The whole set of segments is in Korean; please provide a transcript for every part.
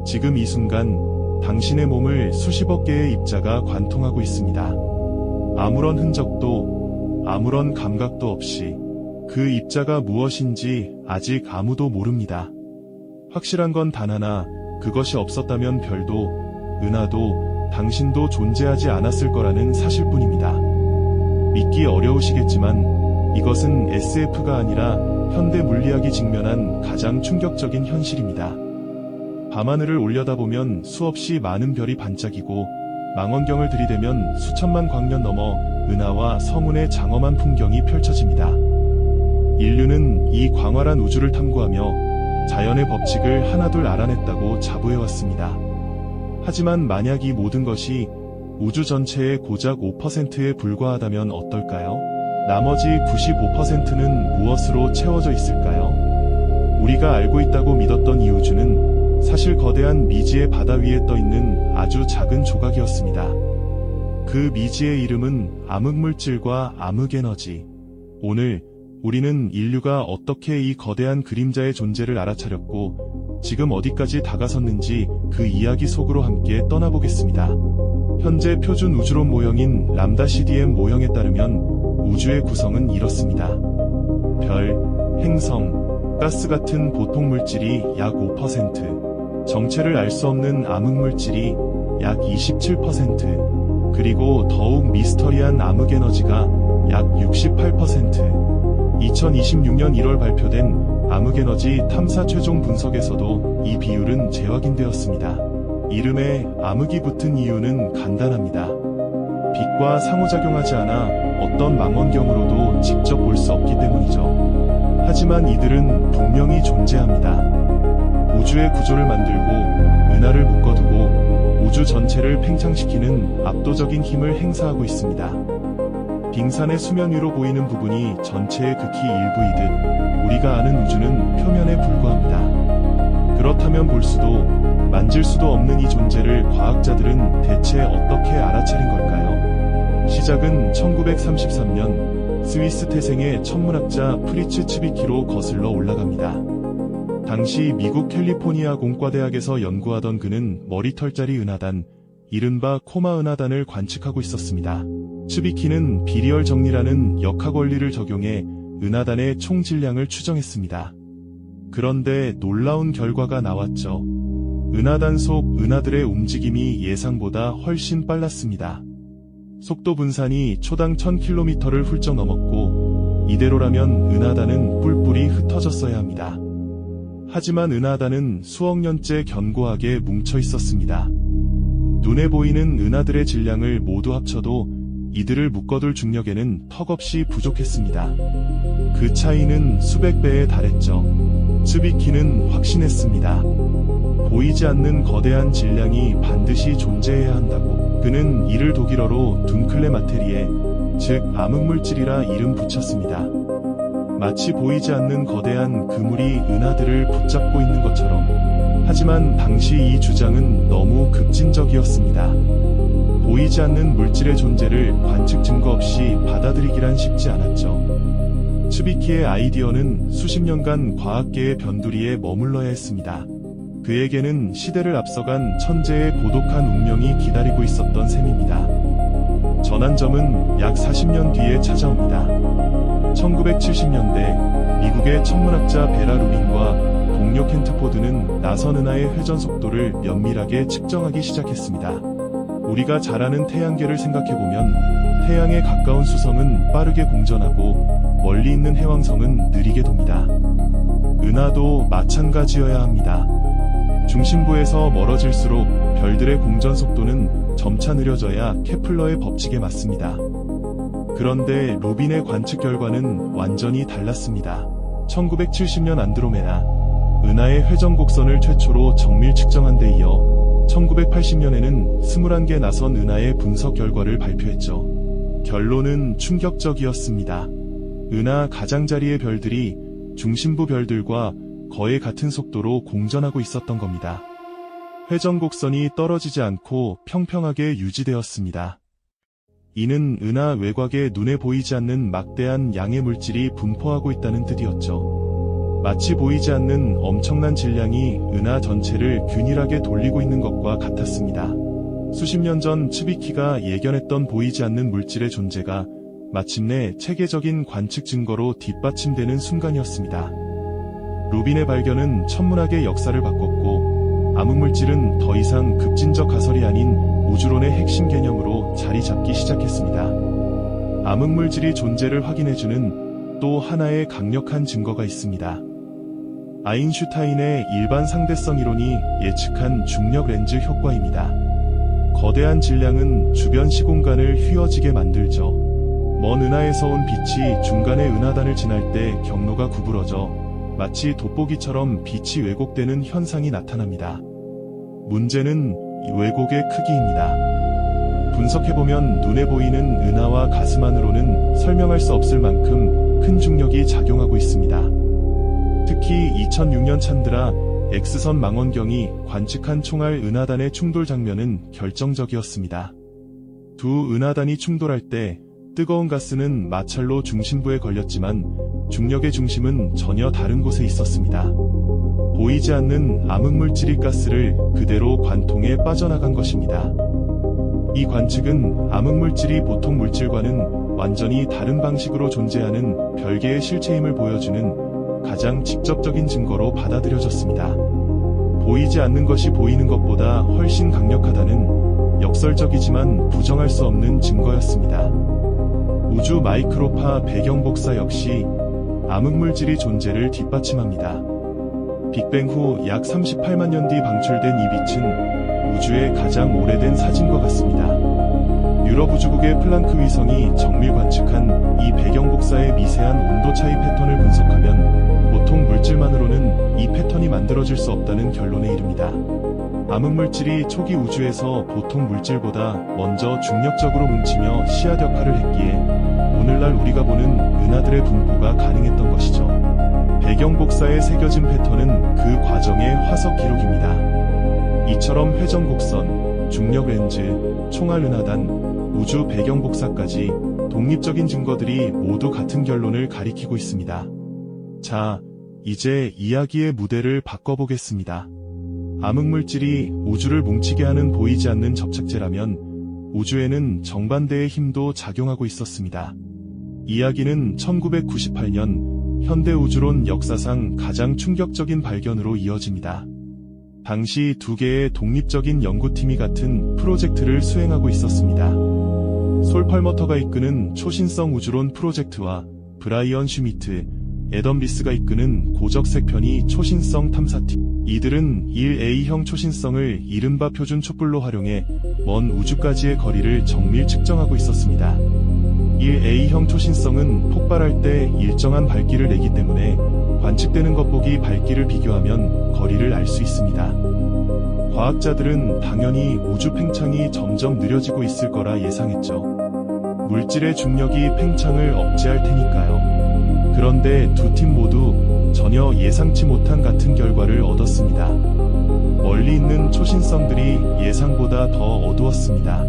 지금 이 순간 당신의 몸을 수십억 개의 입자가 관통하고 있습니다. 아무런 흔적도 아무런 감각도 없이 그 입자가 무엇인지 아직 아무도 모릅니다. 확실한 건 단 하나, 그것이 없었다면 별도, 은하도, 당신도 존재하지 않았을 거라는 사실뿐입니다. 믿기 어려우시겠지만 이것은 SF가 아니라 현대 물리학이 직면한 가장 충격적인 현실입니다. 밤하늘을 올려다보면 수없이 많은 별이 반짝이고 망원경을 들이대면 수천만 광년 넘어 은하와 성운의 장엄한 풍경이 펼쳐집니다. 인류는 이 광활한 우주를 탐구하며 자연의 법칙을 하나둘 알아냈다고 자부해왔습니다. 하지만 만약 이 모든 것이 우주 전체의 고작 5%에 불과하다면 어떨까요? 나머지 95%는 무엇으로 채워져 있을까요? 우리가 알고 있다고 믿었던 이 우주는 사실 거대한 미지의 바다 위에 떠있는 아주 작은 조각이었습니다. 그 미지의 이름은 암흑물질과 암흑에너지. 오늘 우리는 인류가 어떻게 이 거대한 그림자의 존재를 알아차렸고 지금 어디까지 다가섰는지 그 이야기 속으로 함께 떠나보겠습니다. 현재 표준 우주론 모형인 람다 CDM 모형에 따르면 우주의 구성은 이렇습니다. 별, 행성, 가스 같은 보통 물질이 약 5%, 정체를 알 수 없는 암흑물질이 약 27%, 그리고 더욱 미스터리한 암흑에너지가 약 68%. 2026년 1월 발표된 암흑에너지 탐사 최종 분석에서도 이 비율은 재확인되었습니다. 이름에 암흑이 붙은 이유는 간단합니다. 빛과 상호작용하지 않아 어떤 망원경으로도 직접 볼 수 없기 때문이죠. 하지만 이들은 분명히 존재합니다. 우주의 구조를 만들고 은하를 묶어두고 우주 전체를 팽창시키는 압도적인 힘을 행사하고 있습니다. 빙산의 수면 위로 보이는 부분이 전체의 극히 일부이듯 우리가 아는 우주는 표면에 불과합니다. 그렇다면 볼 수도 만질 수도 없는 이 존재를 과학자들은 대체 어떻게 알아차린 걸까요? 시작은 1933년 스위스 태생의 천문학자 프리츠 츠비키로 거슬러 올라갑니다. 당시 미국 캘리포니아 공과대학에서 연구하던 그는 머리털자리 은하단, 이른바 코마 은하단을 관측하고 있었습니다. 츠비키는 비리얼 정리라는 역학 원리를 적용해 은하단의 총 질량을 추정했습니다. 그런데 놀라운 결과가 나왔죠. 은하단 속 은하들의 움직임이 예상보다 훨씬 빨랐습니다. 속도 분산이 초당 1000km를 훌쩍 넘었고 이대로라면 은하단은 뿔뿔이 흩어졌어야 합니다. 하지만 은하단은 수억 년째 견고하게 뭉쳐 있었습니다. 눈에 보이는 은하들의 질량을 모두 합쳐도 이들을 묶어둘 중력에는 턱없이 부족했습니다. 그 차이는 수백 배에 달했죠. 츠비키는 확신했습니다. 보이지 않는 거대한 질량이 반드시 존재해야 한다고. 그는 이를 독일어로 둔클레 마테리에, 즉 암흑물질이라 이름 붙였습니다. 마치 보이지 않는 거대한 그물이 은하들을 붙잡고 있는 것처럼. 하지만 당시 이 주장은 너무 급진적이었습니다. 보이지 않는 물질의 존재를 관측 증거 없이 받아들이기란 쉽지 않았죠. 츠비키의 아이디어는 수십 년간 과학계의 변두리에 머물러야 했습니다. 그에게는 시대를 앞서간 천재의 고독한 운명이 기다리고 있었던 셈입니다. 전환점은 약 40년 뒤에 찾아옵니다. 1970년대 미국의 천문학자 베라 루빈과 동료 켄트 포드는 나선 은하의 회전 속도를 면밀하게 측정하기 시작했습니다. 우리가 잘 아는 태양계를 생각해보면 태양에 가까운 수성은 빠르게 공전하고 멀리 있는 해왕성은 느리게 돕니다. 은하도 마찬가지여야 합니다. 중심부에서 멀어질수록 별들의 공전 속도는 점차 느려져야 케플러의 법칙에 맞습니다. 그런데 루빈의 관측 결과는 완전히 달랐습니다. 1970년 안드로메다 은하의 회전 곡선을 최초로 정밀 측정한 데 이어 1980년에는 21개 나선 은하의 분석 결과를 발표했죠. 결론은 충격적이었습니다. 은하 가장자리의 별들이 중심부 별들과 거의 같은 속도로 공전하고 있었던 겁니다. 회전 곡선이 떨어지지 않고 평평하게 유지되었습니다. 이는 은하 외곽에 눈에 보이지 않는 막대한 양의 물질이 분포하고 있다는 뜻이었죠. 마치 보이지 않는 엄청난 질량이 은하 전체를 균일하게 돌리고 있는 것과 같았습니다. 수십 년 전 츠비키가 예견했던 보이지 않는 물질의 존재가 마침내 체계적인 관측 증거로 뒷받침되는 순간이었습니다. 루빈의 발견은 천문학의 역사를 바꿨고 암흑물질은 더 이상 급진적 가설이 아닌 우주론의 핵심 개념으로 자리 잡기 시작했습니다. 암흑물질이 존재를 확인해주는 또 하나의 강력한 증거가 있습니다. 아인슈타인의 일반 상대성 이론이 예측한 중력 렌즈 효과입니다. 거대한 질량은 주변 시공간을 휘어지게 만들죠. 먼 은하에서 온 빛이 중간의 은하단을 지날 때 경로가 구부러져 마치 돋보기처럼 빛이 왜곡되는 현상이 나타납니다. 문제는 왜곡의 크기입니다. 분석해보면 눈에 보이는 은하와 가스만으로는 설명할 수 없을 만큼 큰 중력이 작용하고 있습니다. 특히 2006년 찬드라 X선 망원경이 관측한 총알 은하단의 충돌 장면은 결정적이었습니다. 두 은하단이 충돌할 때 뜨거운 가스는 마찰로 중심부에 걸렸지만 중력의 중심은 전혀 다른 곳에 있었습니다. 보이지 않는 암흑물질이 가스를 그대로 관통해 빠져나간 것입니다. 이 관측은 암흑물질이 보통 물질과는 완전히 다른 방식으로 존재하는 별개의 실체임을 보여주는 가장 직접적인 증거로 받아들여졌습니다. 보이지 않는 것이 보이는 것보다 훨씬 강력하다는 역설적이지만 부정할 수 없는 증거였습니다. 우주 마이크로파 배경 복사 역시 암흑물질이 존재를 뒷받침합니다. 빅뱅 후 약 38만 년 뒤 방출된 이 빛은 우주의 가장 오래된 사진과 같습니다. 유럽 우주국의 플랑크 위성이 정밀 관측한 이 배경 복사의 미세한 온도 차이 패턴을 분석하면 보통 물질만으로는 이 패턴이 만들어질 수 없다는 결론에 이릅니다. 암흑물질이 초기 우주에서 보통 물질보다 먼저 중력적으로 뭉치며 씨앗 역할을 했기에 오늘날 우리가 보는 은하들의 분포가 가능했던 것이죠. 배경 복사에 새겨진 패턴은 그 과정의 화석 기록입니다. 이처럼 회전 곡선, 중력 렌즈, 총알 은하단, 우주 배경 복사까지 독립적인 증거들이 모두 같은 결론을 가리키고 있습니다. 자, 이제 이야기의 무대를 바꿔보겠습니다. 암흑물질이 우주를 뭉치게 하는 보이지 않는 접착제라면 우주에는 정반대의 힘도 작용하고 있었습니다. 이야기는 1998년 현대 우주론 역사상 가장 충격적인 발견으로 이어집니다. 당시 두 개의 독립적인 연구팀이 같은 프로젝트를 수행하고 있었습니다. 솔 펄머터가 이끄는 초신성 우주론 프로젝트와 브라이언 슈미트, 애덤 리스가 이끄는 고적색 편의 초신성 탐사팀. 이들은 1A형 초신성을 이른바 표준 촛불로 활용해 먼 우주까지의 거리를 정밀 측정하고 있었습니다. 1A형 초신성은 폭발할 때 일정한 밝기를 내기 때문에 관측되는 것보기 밝기를 비교하면 거리를 알 수 있습니다. 과학자들은 당연히 우주 팽창이 점점 느려지고 있을 거라 예상했죠. 물질의 중력이 팽창을 억제할 테니까요. 그런데 두 팀 모두 전혀 예상치 못한 같은 결과를 얻었습니다. 멀리 있는 초신성들이 예상보다 더 어두웠습니다.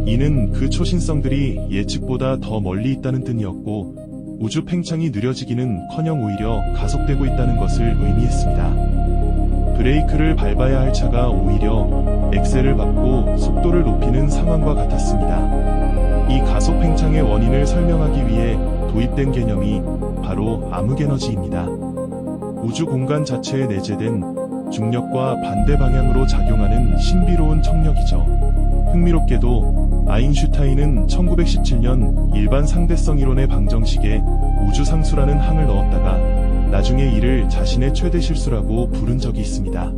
이는 그 초신성들이 예측보다 더 멀리 있다는 뜻이었고 우주 팽창이 느려지기는커녕 오히려 가속되고 있다는 것을 의미했습니다. 브레이크를 밟아야 할 차가 오히려 엑셀을 밟고 속도를 높이는 상황과 같았습니다. 이 가속 팽창의 원인을 설명하기 위해 도입된 개념이 바로 암흑에너지입니다. 우주 공간 자체에 내재된 중력과 반대 방향으로 작용하는 신비로운 청력이죠. 흥미롭게도 아인슈타인은 1917년 일반 상대성 이론의 방정식에 우주상수라는 항을 넣었다가 나중에 이를 자신의 최대 실수라고 부른 적이 있습니다.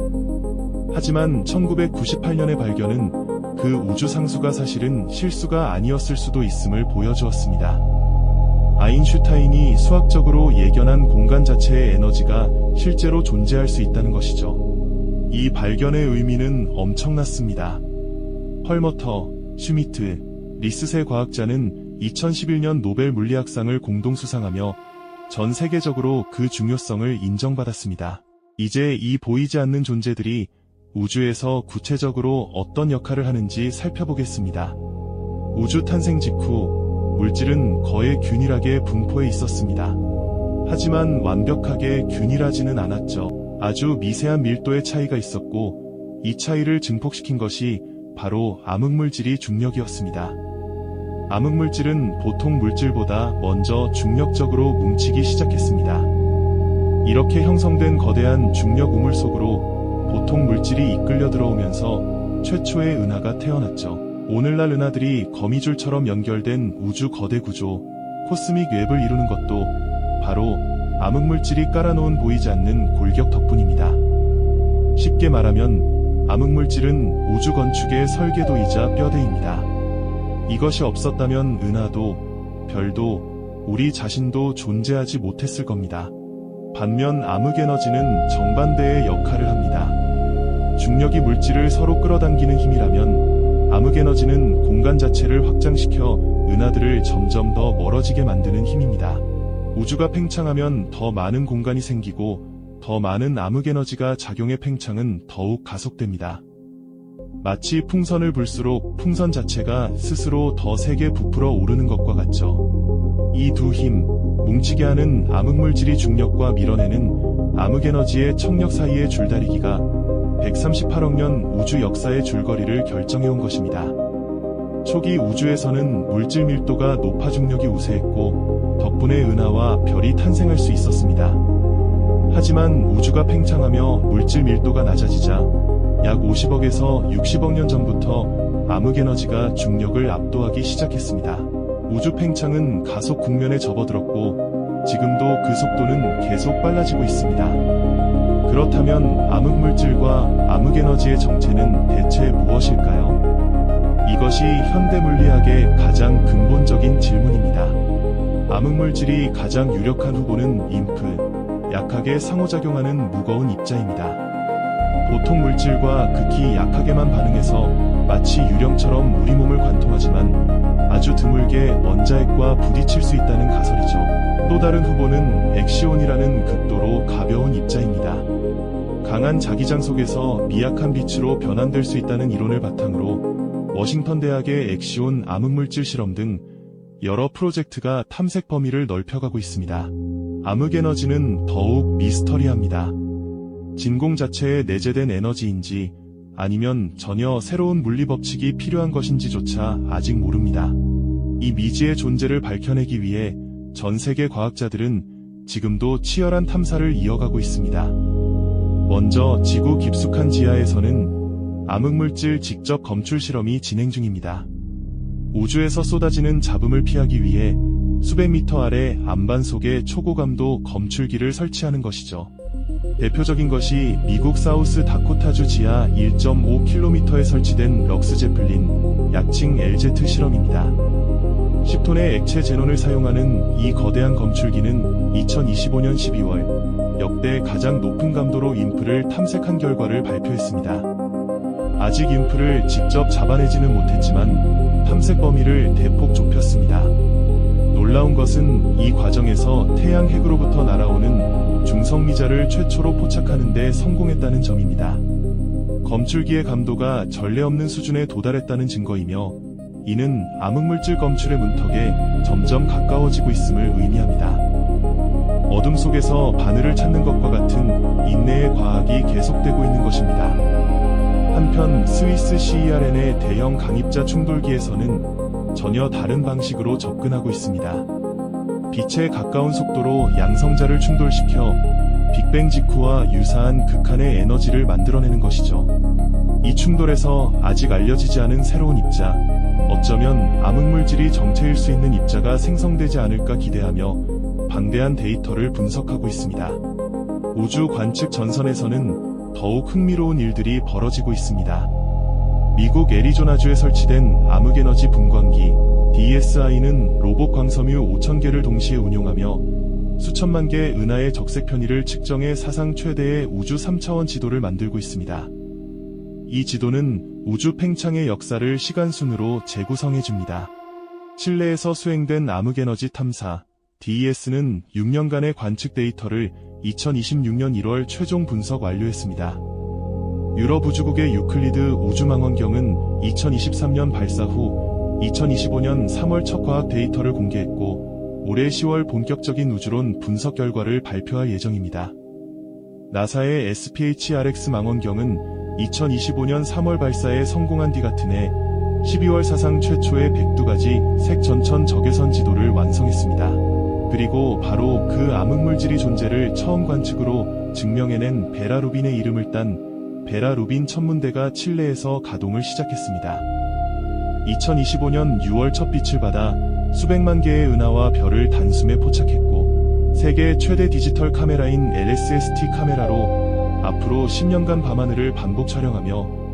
하지만 1998년의 발견은 그 우주상수가 사실은 실수가 아니었을 수도 있음을 보여주었습니다. 아인슈타인이 수학적으로 예견한 공간 자체의 에너지가 실제로 존재할 수 있다는 것이죠. 이 발견의 의미는 엄청났습니다. 펄머터, 슈미트, 리스 세 과학자는 2011년 노벨 물리학상을 공동 수상하며 전 세계적으로 그 중요성을 인정받았습니다. 이제 이 보이지 않는 존재들이 우주에서 구체적으로 어떤 역할을 하는지 살펴보겠습니다. 우주 탄생 직후 물질은 거의 균일하게 분포해 있었습니다. 하지만 완벽하게 균일하지는 않았죠. 아주 미세한 밀도의 차이가 있었고 이 차이를 증폭시킨 것이 바로 암흑물질이 중력이었습니다. 암흑물질은 보통 물질보다 먼저 중력적으로 뭉치기 시작했습니다. 이렇게 형성된 거대한 중력 우물 속으로 보통 물질이 이끌려 들어오면서 최초의 은하가 태어났죠. 오늘날 은하들이 거미줄처럼 연결된 우주 거대 구조, 코스믹 웹을 이루는 것도 바로 암흑물질이 깔아놓은 보이지 않는 골격 덕분입니다. 쉽게 말하면 암흑물질은 우주 건축의 설계도이자 뼈대입니다. 이것이 없었다면 은하도, 별도, 우리 자신도 존재하지 못했을 겁니다. 반면 암흑에너지는 정반대의 역할을 합니다. 중력이 물질을 서로 끌어당기는 힘이라면 암흑에너지는 공간 자체를 확장시켜 은하들을 점점 더 멀어지게 만드는 힘입니다. 우주가 팽창하면 더 많은 공간이 생기고 더 많은 암흑에너지가 작용해 팽창은 더욱 가속됩니다. 마치 풍선을 불수록 풍선 자체가 스스로 더 세게 부풀어 오르는 것과 같죠. 이 두 힘, 뭉치게 하는 암흑물질이 중력과 밀어내는 암흑에너지의 청력 사이의 줄다리기가 138억 년 우주 역사의 줄거리를 결정해온 것입니다. 초기 우주에서는 물질 밀도가 높아 중력이 우세했고 덕분에 은하와 별이 탄생할 수 있었습니다. 하지만 우주가 팽창하며 물질 밀도가 낮아지자 약 50억에서 60억 년 전부터 암흑에너지가 중력을 압도하기 시작했습니다. 우주 팽창은 가속 국면에 접어들었고 지금도 그 속도는 계속 빨라지고 있습니다. 그렇다면 암흑물질과 암흑에너지의 정체는 대체 무엇일까요? 이것이 현대 물리학의 가장 근본적인 질문입니다. 암흑물질이 가장 유력한 후보는 인프, 약하게 상호작용하는 무거운 입자입니다. 보통 물질과 극히 약하게만 반응해서 마치 유령처럼 우리 몸을 관통하지만 아주 드물게 원자핵과 부딪힐 수 있다는 가설이죠. 또 다른 후보는 엑시온이라는 극도로 가벼운 입자입니다. 강한 자기장 속에서 미약한 빛으로 변환될 수 있다는 이론을 바탕으로 워싱턴 대학의 엑시온 암흑물질 실험 등 여러 프로젝트가 탐색 범위를 넓혀가고 있습니다. 암흑에너지는 더욱 미스터리합니다. 진공 자체에 내재된 에너지인지 아니면 전혀 새로운 물리 법칙이 필요한 것인지조차 아직 모릅니다. 이 미지의 존재를 밝혀내기 위해 전 세계 과학자들은 지금도 치열한 탐사를 이어가고 있습니다. 먼저 지구 깊숙한 지하에서는 암흑물질 직접 검출 실험이 진행 중입니다. 우주에서 쏟아지는 잡음을 피하기 위해 수백 미터 아래 안반 속에 초고감도 검출기를 설치하는 것이죠. 대표적인 것이 미국 사우스 다코타주 지하 1.5km에 설치된 럭스 제플린, 약칭 LZ 실험입니다. 10톤의 액체 제논을 사용하는 이 거대한 검출기는 2025년 12월 역대 가장 높은 감도로 인프를 탐색한 결과를 발표했습니다. 아직 인프를 직접 잡아내지는 못했지만 탐색 범위를 대폭 좁혔습니다. 놀라운 것은 이 과정에서 태양 핵으로부터 날아오는 중성미자를 최초로 포착하는 데 성공했다는 점입니다. 검출기의 감도가 전례 없는 수준에 도달했다는 증거이며 이는 암흑물질 검출의 문턱에 점점 가까워지고 있음을 의미합니다. 어둠 속에서 바늘을 찾는 것과 같은 인내의 과학이 계속되고 있는 것입니다. 한편 스위스 CERN의 대형 강입자 충돌기에서는 전혀 다른 방식으로 접근하고 있습니다. 빛에 가까운 속도로 양성자를 충돌시켜 빅뱅 직후와 유사한 극한의 에너지를 만들어내는 것이죠. 이 충돌에서 아직 알려지지 않은 새로운 입자, 어쩌면 암흑물질이 정체일 수 있는 입자가 생성되지 않을까 기대하며 방대한 데이터를 분석하고 있습니다. 우주 관측 전선에서는 더욱 흥미로운 일들이 벌어지고 있습니다. 미국 애리조나주에 설치된 암흑에너지 분광기 DSI는 로봇 광섬유 5,000개를 동시에 운용하며 수천만 개의 은하의 적색 편의를 측정해 사상 최대의 우주 3차원 지도를 만들고 있습니다. 이 지도는 우주 팽창의 역사를 시간순으로 재구성해줍니다. 실내에서 수행된 암흑에너지 탐사 DES는 6년간의 관측 데이터를 2026년 1월 최종 분석 완료했습니다. 유럽 우주국의 유클리드 우주망원경은 2023년 발사 후 2025년 3월 첫 과학 데이터를 공개했고 올해 10월 본격적인 우주론 분석 결과를 발표할 예정입니다. 나사의 SPH-RX 망원경은 2025년 3월 발사에 성공한 뒤 같은 해 12월 사상 최초의 102가지 색 전천 적외선 지도를 완성했습니다. 그리고 바로 그 암흑물질이 존재를 처음 관측으로 증명해낸 베라 루빈의 이름을 딴 베라 루빈 천문대가 칠레에서 가동을 시작했습니다. 2025년 6월 첫 빛을 받아 수백만 개의 은하와 별을 단숨에 포착했고 세계 최대 디지털 카메라인 LSST 카메라로 앞으로 10년간 밤하늘을 반복 촬영하며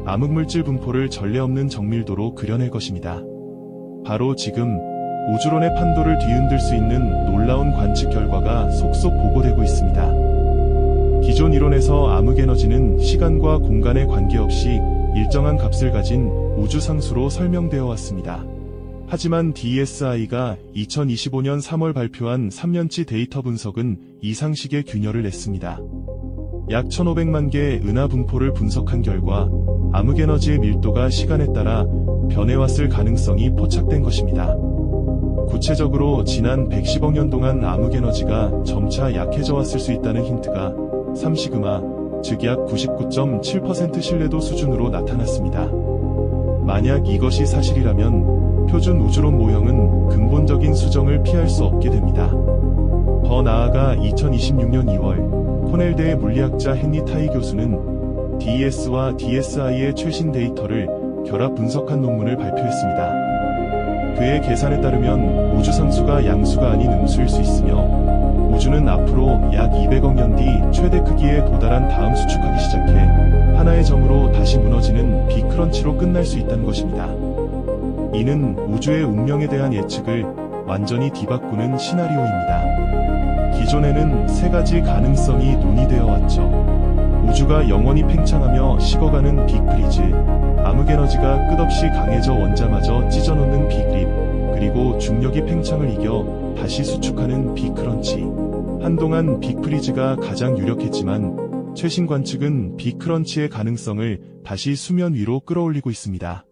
암흑물질 분포를 전례 없는 정밀도로 그려낼 것입니다. 바로 지금 우주론의 판도를 뒤흔들 수 있는 놀라운 관측 결과가 속속 보고되고 있습니다. 기존 이론에서 암흑에너지는 시간과 공간에 관계없이 일정한 값을 가진 우주상수로 설명되어 왔습니다. 하지만 DSI가 2025년 3월 발표한 3년치 데이터 분석은 이상식의 균열을 냈습니다. 약 1500만 개의 은하 분포를 분석한 결과 암흑에너지의 밀도가 시간에 따라 변해왔을 가능성이 포착된 것입니다. 구체적으로 지난 110억 년 동안 암흑에너지가 점차 약해져 왔을 수 있다는 힌트가 3시그마, 즉 약 99.7% 신뢰도 수준으로 나타났습니다. 만약 이것이 사실이라면 표준 우주론 모형은 근본적인 수정을 피할 수 없게 됩니다. 더 나아가 2026년 2월 코넬대의 물리학자 헨리 타이 교수는 DES와 DSI의 최신 데이터를 결합 분석한 논문을 발표했습니다. 그의 계산에 따르면 우주상수가 양수가 아닌 음수일 수 있으며 우주는 앞으로 약 200억 년 뒤 최대 크기에 도달한 다음 수축하기 시작해 하나의 점으로 다시 무너지는 빅크런치로 끝날 수 있다는 것입니다. 이는 우주의 운명에 대한 예측을 완전히 뒤바꾸는 시나리오입니다. 기존에는 세 가지 가능성이 논의되어 왔죠. 우주가 영원히 팽창하며 식어가는 빅프리즈, 암흑에너지가 끝없이 강해져 원자마저 찢어놓는 빅립, 그리고 중력이 팽창을 이겨 다시 수축하는 빅크런치. 한동안 빅프리즈가 가장 유력했지만 최신 관측은 빅크런치의 가능성을 다시 수면 위로 끌어올리고 있습니다.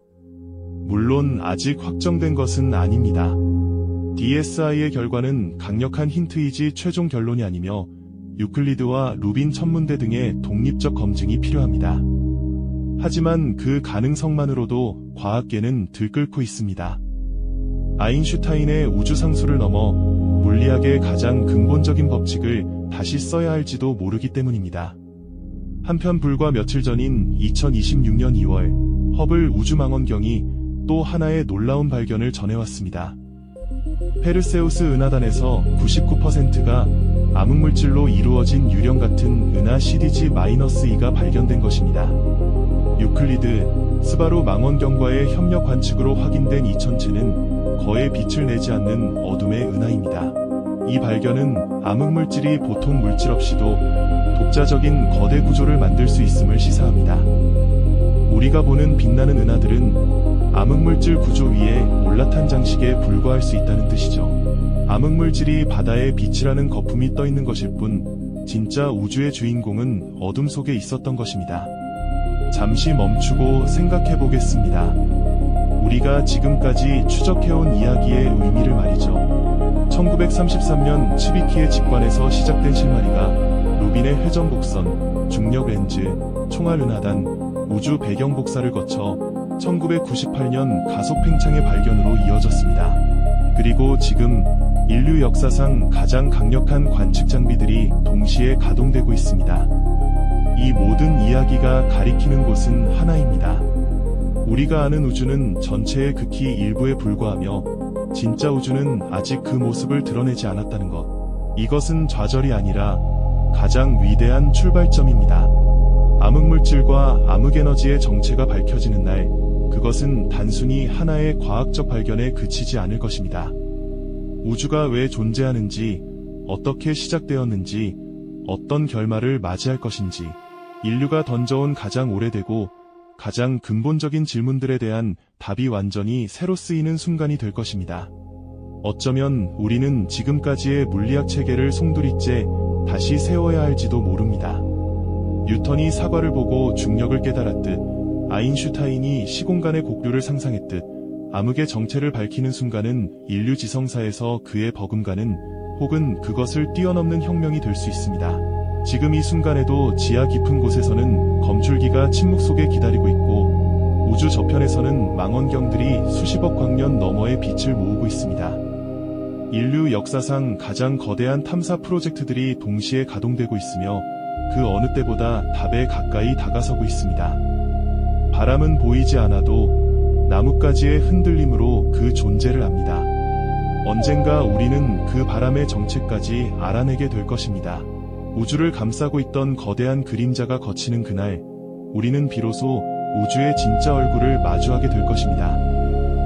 물론 아직 확정된 것은 아닙니다. DSI의 결과는 강력한 힌트이지 최종 결론이 아니며 유클리드와 루빈 천문대 등의 독립적 검증이 필요합니다. 하지만 그 가능성만으로도 과학계는 들끓고 있습니다. 아인슈타인의 우주상수를 넘어 물리학의 가장 근본적인 법칙을 다시 써야 할지도 모르기 때문입니다. 한편 불과 며칠 전인 2026년 2월 허블 우주망원경이 또 하나의 놀라운 발견을 전해왔습니다. 페르세우스 은하단에서 99%가 암흑물질로 이루어진 유령 같은 은하 CDG-2가 발견된 것입니다. 유클리드, 스바루 망원경과의 협력 관측으로 확인된 이 천체는 거의 빛을 내지 않는 어둠의 은하입니다. 이 발견은 암흑물질이 보통 물질 없이도 독자적인 거대 구조를 만들 수 있음을 시사합니다. 우리가 보는 빛나는 은하들은 암흑물질 구조 위에 올라탄 장식에 불과할 수 있다는 뜻이죠. 암흑물질이 바다에 빛이라는 거품이 떠 있는 것일 뿐 진짜 우주의 주인공은 어둠 속에 있었던 것입니다. 잠시 멈추고 생각해 보겠습니다. 우리가 지금까지 추적해온 이야기의 의미를 말이죠. 1933년 츠비키의 직관에서 시작된 실마리가 루빈의 회전 곡선, 중력 렌즈, 총알 은하단, 우주 배경 복사를 거쳐 1998년 가속 팽창의 발견으로 이어졌습니다. 그리고 지금 인류 역사상 가장 강력한 관측 장비들이 동시에 가동되고 있습니다. 이 모든 이야기가 가리키는 곳은 하나입니다. 우리가 아는 우주는 전체의 극히 일부에 불과하며 진짜 우주는 아직 그 모습을 드러내지 않았다는 것. 이것은 좌절이 아니라 가장 위대한 출발점입니다. 암흑물질과 암흑에너지의 정체가 밝혀지는 날, 그것은 단순히 하나의 과학적 발견에 그치지 않을 것입니다. 우주가 왜 존재하는지, 어떻게 시작되었는지, 어떤 결말을 맞이할 것인지, 인류가 던져온 가장 오래되고 가장 근본적인 질문들에 대한 답이 완전히 새로 쓰이는 순간이 될 것입니다. 어쩌면 우리는 지금까지의 물리학 체계를 송두리째 다시 세워야 할지도 모릅니다. 뉴턴이 사과를 보고 중력을 깨달았듯, 아인슈타인이 시공간의 곡률을 상상했듯, 암흑의 정체를 밝히는 순간은 인류 지성사에서 그의 버금가는 혹은 그것을 뛰어넘는 혁명이 될 수 있습니다. 지금 이 순간에도 지하 깊은 곳에서는 검줄기가 침묵 속에 기다리고 있고 우주 저편에서는 망원경들이 수십억 광년 너머의 빛을 모으고 있습니다. 인류 역사상 가장 거대한 탐사 프로젝트들이 동시에 가동되고 있으며 그 어느 때보다 답에 가까이 다가서고 있습니다. 바람은 보이지 않아도 나뭇가지의 흔들림으로 그 존재를 압니다. 언젠가 우리는 그 바람의 정체까지 알아내게 될 것입니다. 우주를 감싸고 있던 거대한 그림자가 걷히는 그날, 우리는 비로소 우주의 진짜 얼굴을 마주하게 될 것입니다.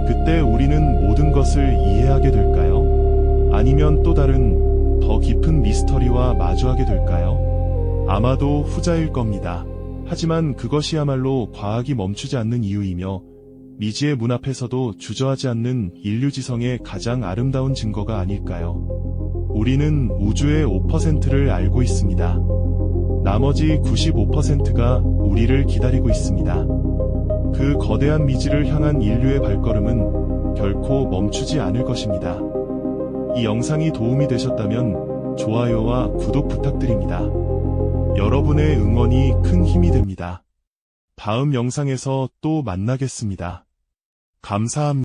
그때 우리는 모든 것을 이해하게 될까요? 아니면 또 다른 더 깊은 미스터리와 마주하게 될까요? 아마도 후자일 겁니다. 하지만 그것이야말로 과학이 멈추지 않는 이유이며 미지의 문 앞에서도 주저하지 않는 인류지성의 가장 아름다운 증거가 아닐까요? 우리는 우주의 5%를 알고 있습니다. 나머지 95%가 우리를 기다리고 있습니다. 그 거대한 미지를 향한 인류의 발걸음은 결코 멈추지 않을 것입니다. 이 영상이 도움이 되셨다면 좋아요와 구독 부탁드립니다. 여러분의 응원이 큰 힘이 됩니다. 다음 영상에서 또 만나겠습니다. 감사합니다.